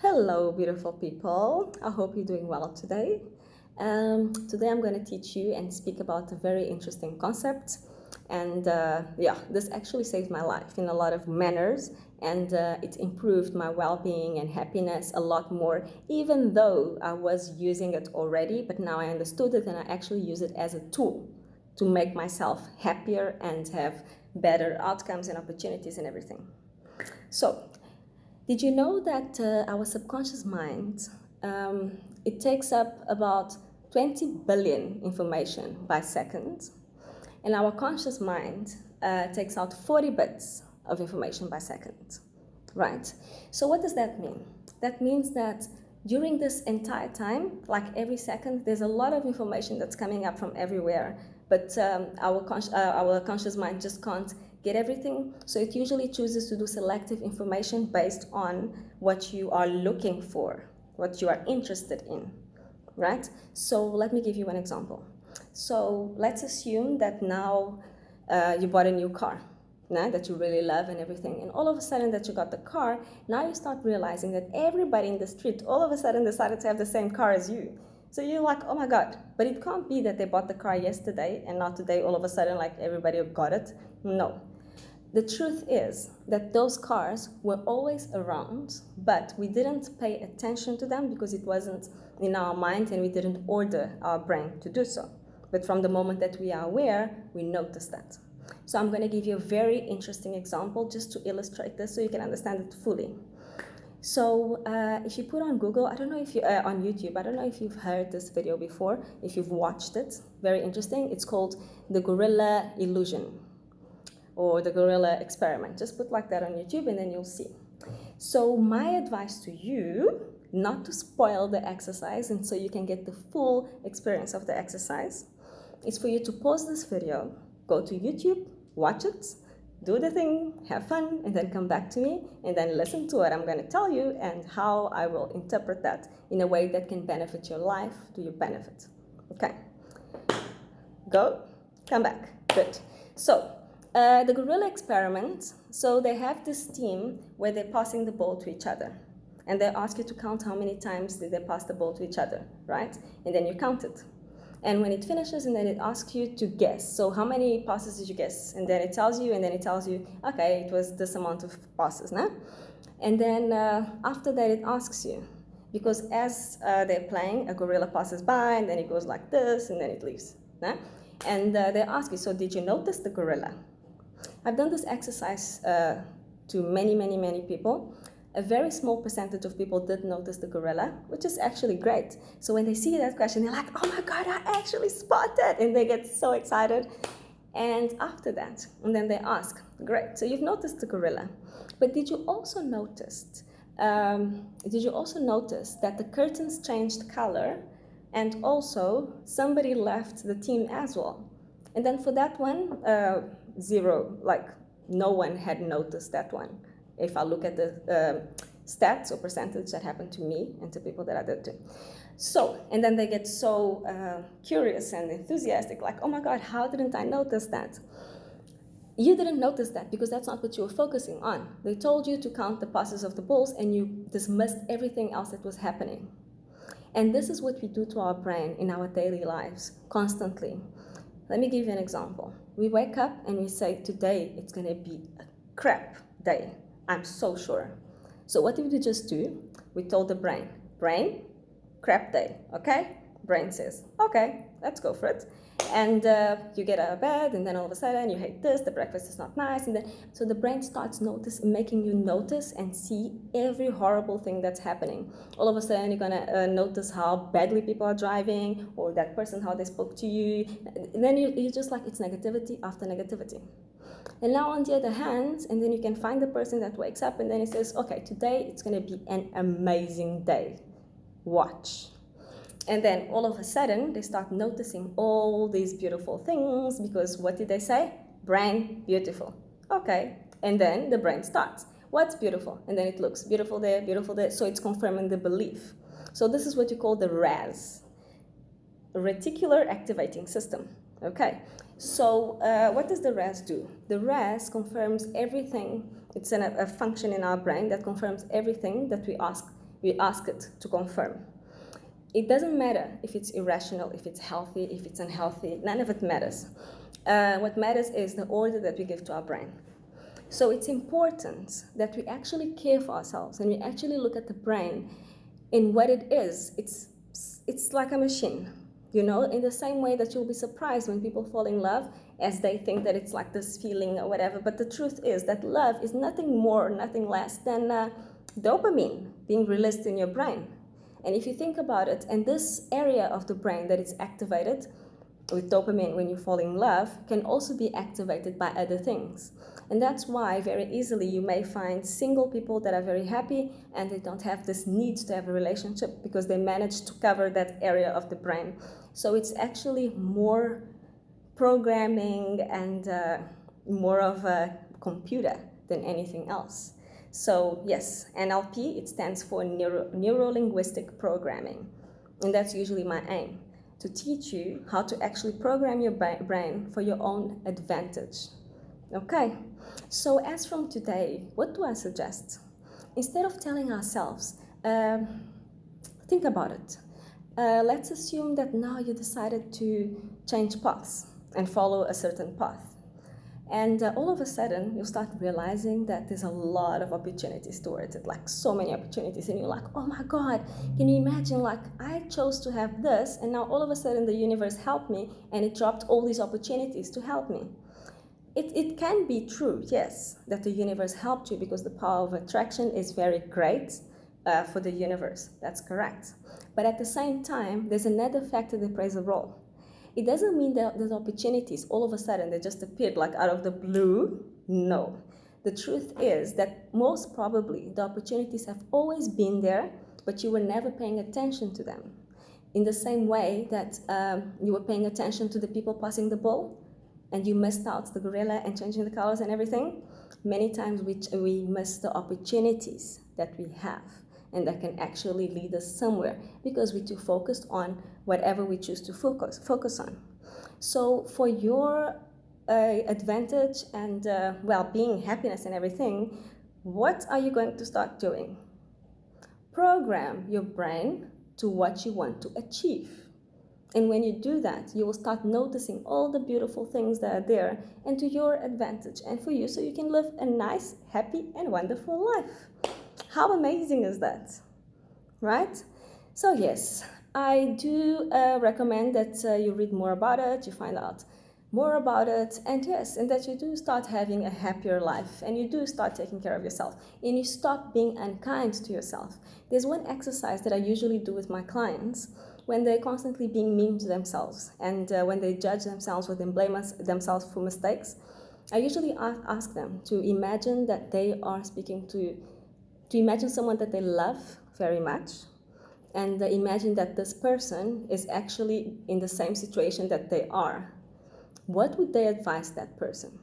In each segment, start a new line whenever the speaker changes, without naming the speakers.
Hello, beautiful people. I hope you're doing well today. Today I'm going to teach you and speak about a very interesting concept. And this actually saved my life in a lot of manners, and it improved my well-being and happiness a lot more, even though I was using it already, but now I understood it and I actually use it as a tool to make myself happier and have better outcomes and opportunities and everything. So, did you know that our subconscious mind, it takes up about 20 billion information by second, and our conscious mind takes out 40 bits of information by second, right? So what does that mean? That means that during this entire time, like every second, there's a lot of information that's coming up from everywhere, but our conscious mind just can't get everything, so it usually chooses to do selective information based on what you are looking for, what you are interested in, right? So let me give you an example. So let's assume that now you bought a new car, that you really love and everything, and all of a sudden that you got the car, now you start realizing that everybody in the street all of a sudden decided to have the same car as you. So you're like, oh my God, but it can't be that they bought the car yesterday and not today all of a sudden like everybody got it. No. The truth is that those cars were always around, but we didn't pay attention to them because it wasn't in our mind and we didn't order our brain to do so. But from the moment that we are aware, we notice that. So I'm going to give you a very interesting example just to illustrate this so you can understand it fully. So if you put on Google, I don't know if you, on YouTube, I don't know if you've heard this video before, if you've watched it, very interesting. It's called The Gorilla Illusion, or the gorilla experiment. Just put like that on YouTube and then you'll see. So my advice to you, not to spoil the exercise and so you can get the full experience of the exercise, is for you to pause this video, go to YouTube, watch it, do the thing, have fun, and then come back to me and then listen to what I'm going to tell you and how I will interpret that in a way that can benefit your life to your benefit. Okay. Go, come back. Good. So, the gorilla experiment, so they have this team where they're passing the ball to each other. And they ask you to count how many times did they pass the ball to each other, right? And then you count it. And when it finishes, and then it asks you to guess. So how many passes did you guess? And then it tells you, okay, it was this amount of passes, no? And then after that, it asks you, because as they're playing, a gorilla passes by, and then it goes like this, and then it leaves, no? And they ask you, so did you notice the gorilla? I've done this exercise to many people. A very small percentage of people did notice the gorilla, which is actually great. So when they see that question, they're like, oh my God, I actually spotted, and they get so excited. And after that, and then they ask, great, so you've noticed the gorilla, but did you also notice that the curtains changed color, and also somebody left the team as well? And then for that one, zero, like no one had noticed that one. If I look at the stats or percentage that happened to me and to people that I did to. So, and then they get so curious and enthusiastic, like, oh my God, how didn't I notice that? You didn't notice that because that's not what you were focusing on. They told you to count the passes of the balls and you dismissed everything else that was happening. And this is what we do to our brain in our daily lives, constantly. Let me give you an example. We wake up and we say, today it's going to be a crap day. I'm so sure. So what did we just do? We told the brain, crap day, okay? Brain says, okay, let's go for it. And you get out of bed, and then all of a sudden you hate this, the breakfast is not nice, and then so the brain starts making you notice and see every horrible thing that's happening. All of a sudden you're gonna notice how badly people are driving, or that person, how they spoke to you, and then you're just like, it's negativity after negativity. And now on the other hand, and then you can find the person that wakes up and then he says, okay, today it's going to be an amazing day. Watch. And then all of a sudden, they start noticing all these beautiful things because what did they say? Brain, beautiful. Okay. And then the brain starts. What's beautiful? And then it looks beautiful there, beautiful there. So it's confirming the belief. So this is what you call the RAS, reticular activating system. Okay. So what does the RAS do? The RAS confirms everything. It's a function in our brain that confirms everything that we ask We ask it to confirm. It doesn't matter if it's irrational, if it's healthy, if it's unhealthy, none of it matters. What matters is the order that we give to our brain. So it's important that we actually care for ourselves and we actually look at the brain in what it is. It's like a machine, in the same way that you'll be surprised when people fall in love as they think that it's like this feeling or whatever. But the truth is that love is nothing more, nothing less than dopamine being released in your brain. And if you think about it, and this area of the brain that is activated with dopamine when you fall in love can also be activated by other things. And that's why very easily you may find single people that are very happy and they don't have this need to have a relationship because they managed to cover that area of the brain. So it's actually more programming and more of a computer than anything else. So yes, NLP, it stands for Neuro-Linguistic Programming. And that's usually my aim, to teach you how to actually program your brain for your own advantage. Okay, so as from today, what do I suggest? Instead of telling ourselves, think about it. Let's assume that now you decided to change paths and follow a certain path. And all of a sudden, you start realizing that there's a lot of opportunities towards it, like so many opportunities. And you're like, oh my God, can you imagine, like I chose to have this and now all of a sudden the universe helped me and it dropped all these opportunities to help me. It can be true, yes, that the universe helped you because the power of attraction is very great for the universe. That's correct. But at the same time, there's another factor that plays a role. It doesn't mean that those opportunities, all of a sudden, they just appeared like out of the blue. No. The truth is that most probably the opportunities have always been there, but you were never paying attention to them. In the same way that you were paying attention to the people passing the ball, and you missed out the gorilla and changing the colors and everything, many times we miss the opportunities that we have and that can actually lead us somewhere because we're too focused on whatever we choose to focus on. So for your advantage and well-being, happiness and everything, what are you going to start doing? Program your brain to what you want to achieve. And when you do that, you will start noticing all the beautiful things that are there and to your advantage and for you, so you can live a nice, happy, and wonderful life. How amazing is that, right? So yes, I do recommend that you read more about it, you find out more about it, and yes, and that you do start having a happier life and you do start taking care of yourself and you stop being unkind to yourself. There's one exercise that I usually do with my clients when they're constantly being mean to themselves and when they judge themselves or then blame themselves for mistakes. I usually ask them to imagine that they are speaking to imagine someone that they love very much, and imagine that this person is actually in the same situation that they are. What would they advise that person?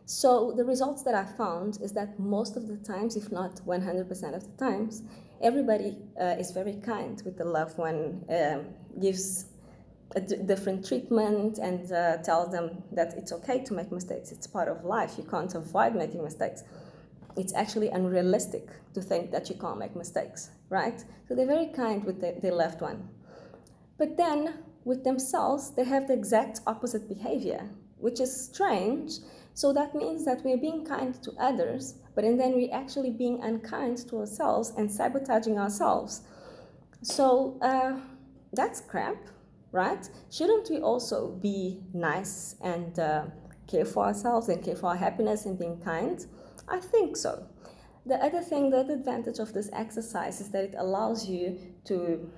So the results that I found is that most of the times, if not 100% of the times, everybody is very kind with the loved one, gives a different treatment and tells them that it's okay to make mistakes. It's part of life. You can't avoid making mistakes. It's actually unrealistic to think that you can't make mistakes, right? So they're very kind with their loved one. But then with themselves, they have the exact opposite behavior, which is strange. So that means that we're being kind to others, but then we're actually being unkind to ourselves and sabotaging ourselves. So that's crap, right? Shouldn't we also be nice and care for ourselves and care for our happiness and being kind? I think so. The other thing, the other advantage of this exercise is that it allows you to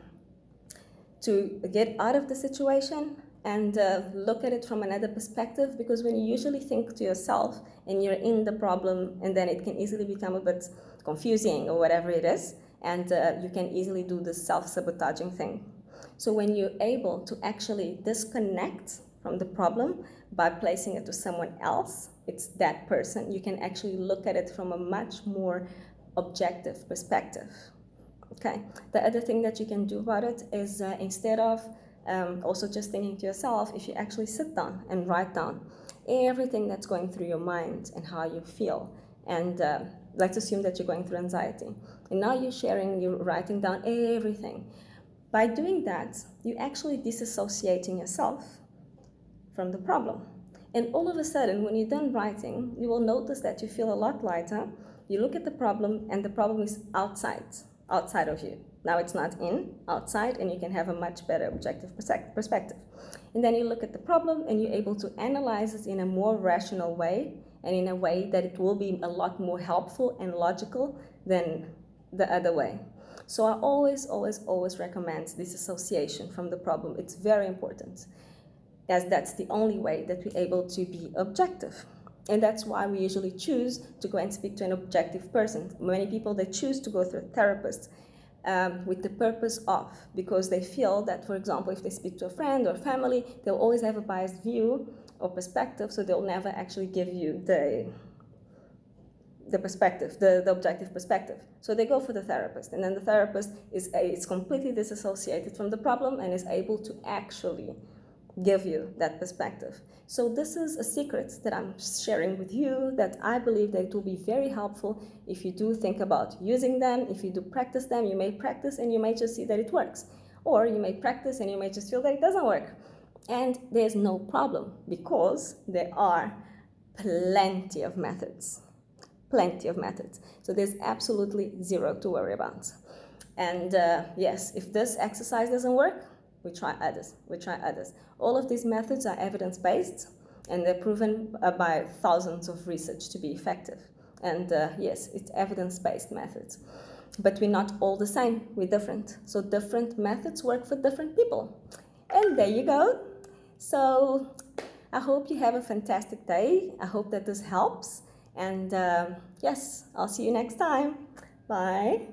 get out of the situation and look at it from another perspective, because when you usually think to yourself and you're in the problem, and then it can easily become a bit confusing or whatever it is, and you can easily do the self-sabotaging thing. So when you're able to actually disconnect from the problem by placing it to someone else, it's that person, you can actually look at it from a much more objective perspective. Okay. The other thing that you can do about it is instead of also just thinking to yourself, if you actually sit down and write down everything that's going through your mind and how you feel, and Let's assume that you're going through anxiety. And now you're writing down everything. By doing that, you're actually disassociating yourself from the problem. And all of a sudden, when you're done writing, you will notice that you feel a lot lighter. You look at the problem, and the problem is outside of you. Now it's not outside, and you can have a much better objective perspective. And then you look at the problem, and you're able to analyze it in a more rational way, and in a way that it will be a lot more helpful and logical than the other way. So I always recommend disassociation from the problem. It's very important, as that's the only way that we're able to be objective. And that's why we usually choose to go and speak to an objective person. Many people, they choose to go through a therapist with the purpose of, because they feel that, for example, if they speak to a friend or family, they'll always have a biased view or perspective, so they'll never actually give you the perspective, the objective perspective. So they go for the therapist, and then the therapist is completely disassociated from the problem and is able to actually give you that perspective. So this is a secret that I'm sharing with you that I believe that it will be very helpful if you do think about using them. If you do practice them, you may practice and you may just see that it works. Or you may practice and you may just feel that it doesn't work. And there's no problem, because there are plenty of methods. So there's absolutely zero to worry about. And yes, if this exercise doesn't work, we try others. All of these methods are evidence-based, and they're proven by thousands of research to be effective. And yes, it's evidence-based methods. But we're not all the same, we're different. So different methods work for different people. And there you go. So I hope you have a fantastic day. I hope that this helps. And yes, I'll see you next time. Bye.